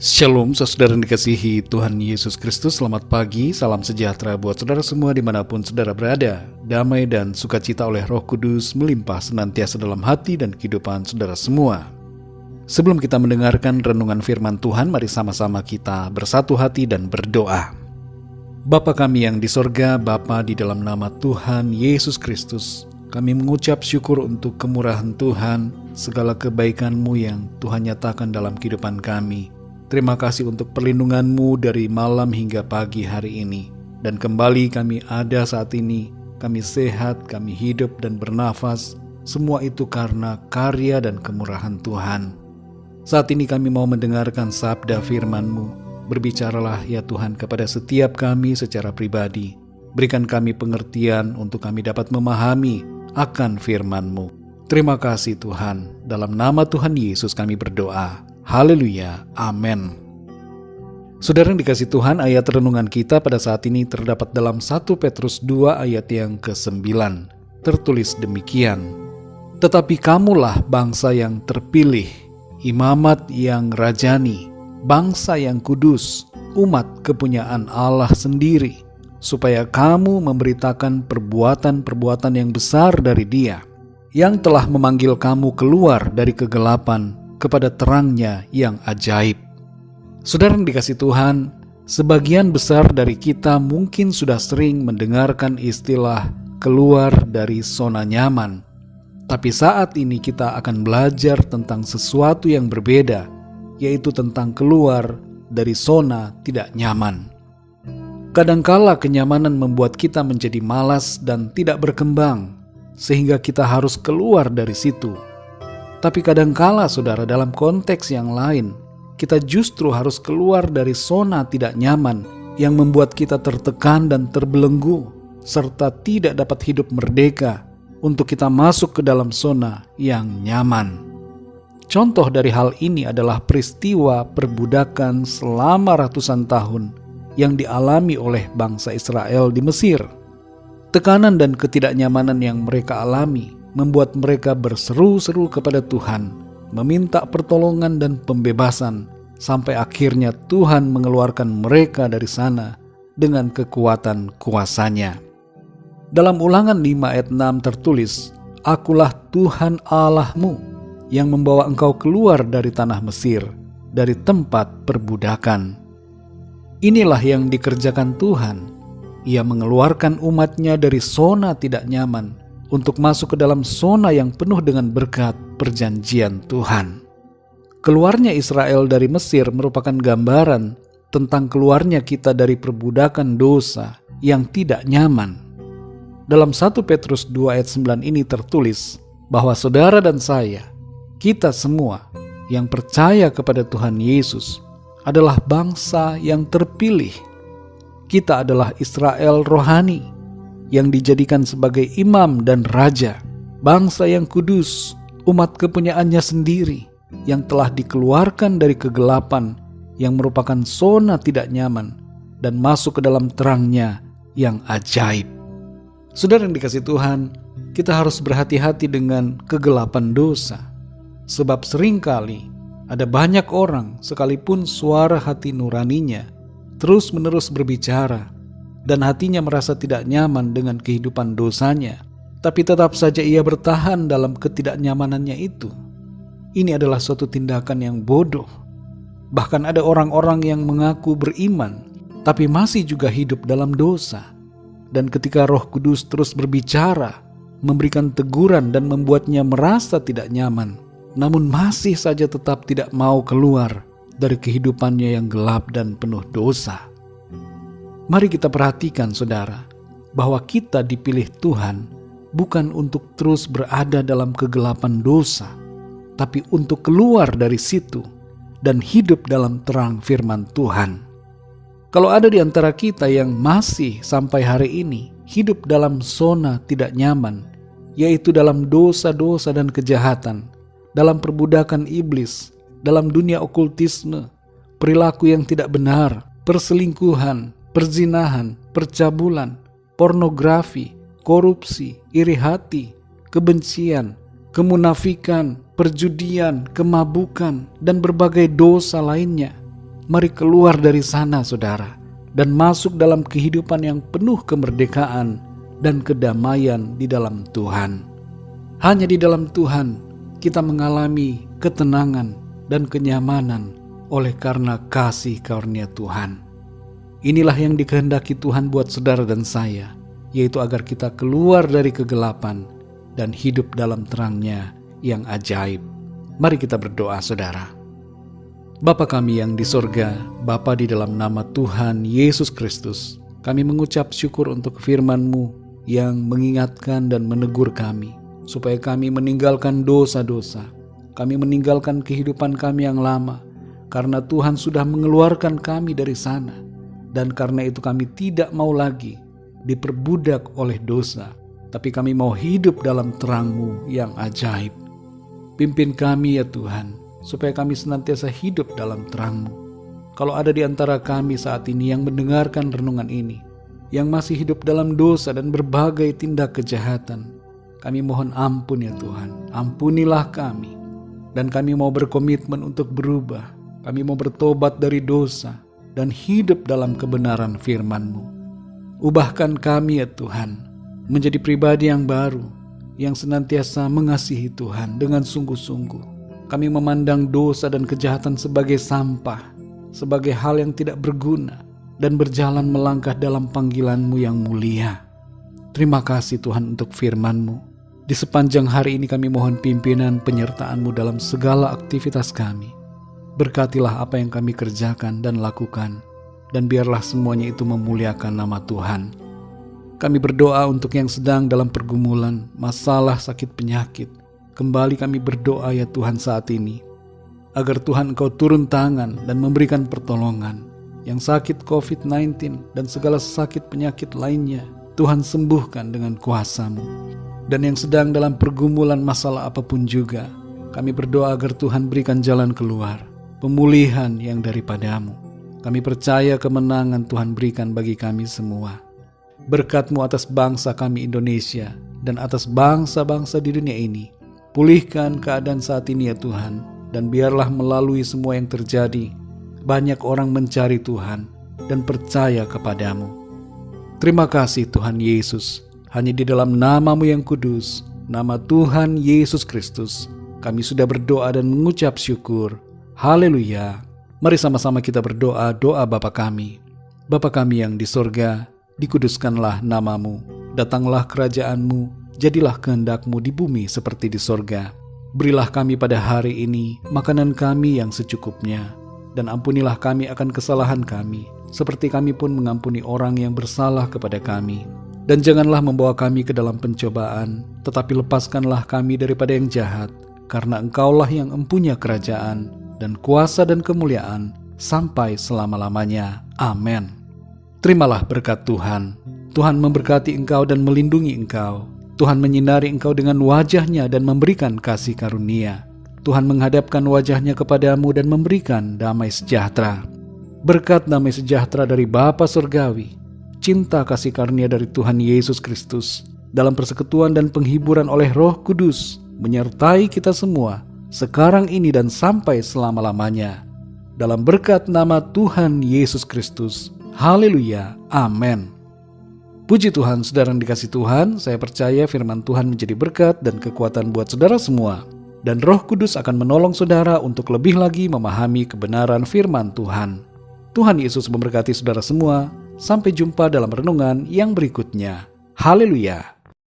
Shalom, saudara yang dikasihi Tuhan Yesus Kristus. Selamat pagi, salam sejahtera buat saudara semua dimanapun saudara berada. Damai dan sukacita oleh Roh Kudus melimpah senantiasa dalam hati dan kehidupan saudara semua. Sebelum kita mendengarkan renungan firman Tuhan, mari sama-sama kita bersatu hati dan berdoa. Bapa kami yang di sorga, Bapa, di dalam nama Tuhan Yesus Kristus, kami mengucap syukur untuk kemurahan Tuhan, segala kebaikan-Mu yang Tuhan nyatakan dalam kehidupan kami. Terima kasih untuk perlindungan-Mu dari malam hingga pagi hari ini. Dan kembali kami ada saat ini, kami sehat, kami hidup dan bernafas. Semua itu karena karya dan kemurahan Tuhan. Saat ini kami mau mendengarkan sabda firman-Mu. Berbicaralah ya Tuhan kepada setiap kami secara pribadi. Berikan kami pengertian untuk kami dapat memahami akan firman-Mu. Terima kasih Tuhan. Dalam nama Tuhan Yesus kami berdoa. Haleluya, amin. Saudara yang dikasih Tuhan, ayat renungan kita pada saat ini terdapat dalam 1 Petrus 2 ayat yang ke-9. Tertulis demikian, "Tetapi kamulah bangsa yang terpilih, imamat yang rajani, bangsa yang kudus, umat kepunyaan Allah sendiri, supaya kamu memberitakan perbuatan-perbuatan yang besar dari Dia, yang telah memanggil kamu keluar dari kegelapan kepada terangnya yang ajaib." Saudara yang dikasih Tuhan, sebagian besar dari kita mungkin sudah sering mendengarkan istilah keluar dari zona nyaman. Tapi saat ini kita akan belajar tentang sesuatu yang berbeda, yaitu tentang keluar dari zona tidak nyaman. Kadangkala kenyamanan membuat kita menjadi malas dan tidak berkembang, sehingga kita harus keluar dari situ. Tapi kadangkala saudara, dalam konteks yang lain, kita justru harus keluar dari zona tidak nyaman yang membuat kita tertekan dan terbelenggu, serta tidak dapat hidup merdeka untuk kita masuk ke dalam zona yang nyaman. Contoh dari hal ini adalah peristiwa perbudakan selama ratusan tahun yang dialami oleh bangsa Israel di Mesir. Tekanan dan ketidaknyamanan yang mereka alami membuat mereka berseru-seru kepada Tuhan, meminta pertolongan dan pembebasan, sampai akhirnya Tuhan mengeluarkan mereka dari sana dengan kekuatan kuasa-Nya. Dalam Ulangan 5 ayat 6 tertulis, "Akulah Tuhan Allahmu yang membawa engkau keluar dari tanah Mesir, dari tempat perbudakan." Inilah yang dikerjakan Tuhan. Ia mengeluarkan umat-Nya dari zona tidak nyaman untuk masuk ke dalam zona yang penuh dengan berkat perjanjian Tuhan. Keluarnya Israel dari Mesir merupakan gambaran tentang keluarnya kita dari perbudakan dosa yang tidak nyaman. Dalam 1 Petrus 2 ayat 9 ini tertulis bahwa saudara dan saya, kita semua yang percaya kepada Tuhan Yesus adalah bangsa yang terpilih. Kita adalah Israel rohani yang dijadikan sebagai imam dan raja, bangsa yang kudus, umat kepunyaannya sendiri, yang telah dikeluarkan dari kegelapan yang merupakan zona tidak nyaman dan masuk ke dalam terangnya yang ajaib. Saudara yang dikasih Tuhan, kita harus berhati-hati dengan kegelapan dosa, sebab seringkali ada banyak orang sekalipun suara hati nuraninya terus-menerus berbicara, dan hatinya merasa tidak nyaman dengan kehidupan dosanya, tapi tetap saja ia bertahan dalam ketidaknyamanannya itu. Ini adalah suatu tindakan yang bodoh. Bahkan ada orang-orang yang mengaku beriman, tapi masih juga hidup dalam dosa. Dan ketika Roh Kudus terus berbicara, memberikan teguran dan membuatnya merasa tidak nyaman, namun masih saja tetap tidak mau keluar dari kehidupannya yang gelap dan penuh dosa. Mari kita perhatikan saudara, bahwa kita dipilih Tuhan bukan untuk terus berada dalam kegelapan dosa, tapi untuk keluar dari situ dan hidup dalam terang firman Tuhan. Kalau ada di antara kita yang masih sampai hari ini hidup dalam zona tidak nyaman, yaitu dalam dosa-dosa dan kejahatan, dalam perbudakan iblis, dalam dunia okultisme, perilaku yang tidak benar, perselingkuhan, perzinahan, percabulan, pornografi, korupsi, iri hati, kebencian, kemunafikan, perjudian, kemabukan, dan berbagai dosa lainnya, Mari keluar dari sana saudara, dan masuk dalam kehidupan yang penuh kemerdekaan dan kedamaian di dalam Tuhan. Hanya di dalam Tuhan kita mengalami ketenangan dan kenyamanan oleh karena kasih karunia Tuhan. Inilah yang dikehendaki Tuhan buat saudara dan saya, yaitu agar kita keluar dari kegelapan dan hidup dalam terang-Nya yang ajaib. Mari kita berdoa saudara. Bapa kami yang di sorga, Bapa di dalam nama Tuhan Yesus Kristus, kami mengucap syukur untuk firman-Mu yang mengingatkan dan menegur kami, supaya kami meninggalkan dosa-dosa, kami meninggalkan kehidupan kami yang lama, karena Tuhan sudah mengeluarkan kami dari sana, dan karena itu kami tidak mau lagi diperbudak oleh dosa, tapi kami mau hidup dalam terang-Mu yang ajaib. Pimpin kami ya Tuhan, supaya kami senantiasa hidup dalam terang-Mu. Kalau ada di antara kami saat ini yang mendengarkan renungan ini, yang masih hidup dalam dosa dan berbagai tindak kejahatan, kami mohon ampun ya Tuhan, ampunilah kami. Dan kami mau berkomitmen untuk berubah, kami mau bertobat dari dosa dan hidup dalam kebenaran firman-Mu. Ubahkan kami ya Tuhan, menjadi pribadi yang baru, yang senantiasa mengasihi Tuhan dengan sungguh-sungguh. Kami memandang dosa dan kejahatan sebagai sampah, sebagai hal yang tidak berguna, dan berjalan melangkah dalam panggilan-Mu yang mulia. Terima kasih Tuhan untuk firman-Mu. Di sepanjang hari ini kami mohon pimpinan penyertaan-Mu dalam segala aktivitas kami. Berkatilah apa yang kami kerjakan dan lakukan, dan biarlah semuanya itu memuliakan nama Tuhan. Kami berdoa untuk yang sedang dalam pergumulan, masalah, sakit, penyakit. Kembali kami berdoa ya Tuhan saat ini, agar Tuhan Engkau turun tangan dan memberikan pertolongan. Yang sakit COVID-19 dan segala sakit penyakit lainnya, Tuhan sembuhkan dengan kuasa-Mu. Dan yang sedang dalam pergumulan masalah apapun juga, kami berdoa agar Tuhan berikan jalan keluar, pemulihan yang daripada-Mu. Kami percaya kemenangan Tuhan berikan bagi kami semua. Berkat-Mu atas bangsa kami Indonesia dan atas bangsa-bangsa di dunia ini. Pulihkan keadaan saat ini ya Tuhan, dan biarlah melalui semua yang terjadi, banyak orang mencari Tuhan dan percaya kepada-Mu. Terima kasih Tuhan Yesus, hanya di dalam nama-Mu yang kudus, nama Tuhan Yesus Kristus, kami sudah berdoa dan mengucap syukur. Haleluya. Mari sama-sama kita berdoa doa Bapa kami. Bapa kami yang di sorga, dikuduskanlah nama-Mu, datanglah kerajaan-Mu, jadilah kehendak-Mu di bumi seperti di sorga. Berilah kami pada hari ini makanan kami yang secukupnya, dan ampunilah kami akan kesalahan kami, seperti kami pun mengampuni orang yang bersalah kepada kami. Dan janganlah membawa kami ke dalam pencobaan, tetapi lepaskanlah kami daripada yang jahat, karena Engkaulah yang empunya kerajaan, dan kuasa dan kemuliaan, sampai selama-lamanya. Amin. Terimalah berkat Tuhan. Tuhan memberkati engkau dan melindungi engkau. Tuhan menyinari engkau dengan wajah-Nya dan memberikan kasih karunia. Tuhan menghadapkan wajah-Nya kepadamu dan memberikan damai sejahtera. Berkat damai sejahtera dari Bapa Surgawi, cinta kasih karunia dari Tuhan Yesus Kristus, dalam persekutuan dan penghiburan oleh Roh Kudus, menyertai kita semua, sekarang ini dan sampai selama-lamanya. Dalam berkat nama Tuhan Yesus Kristus. Haleluya. Amin. Puji Tuhan, saudara yang dikasih Tuhan, saya percaya firman Tuhan menjadi berkat dan kekuatan buat saudara semua. Dan Roh Kudus akan menolong saudara untuk lebih lagi memahami kebenaran firman Tuhan. Tuhan Yesus memberkati saudara semua. Sampai jumpa dalam renungan yang berikutnya. Haleluya.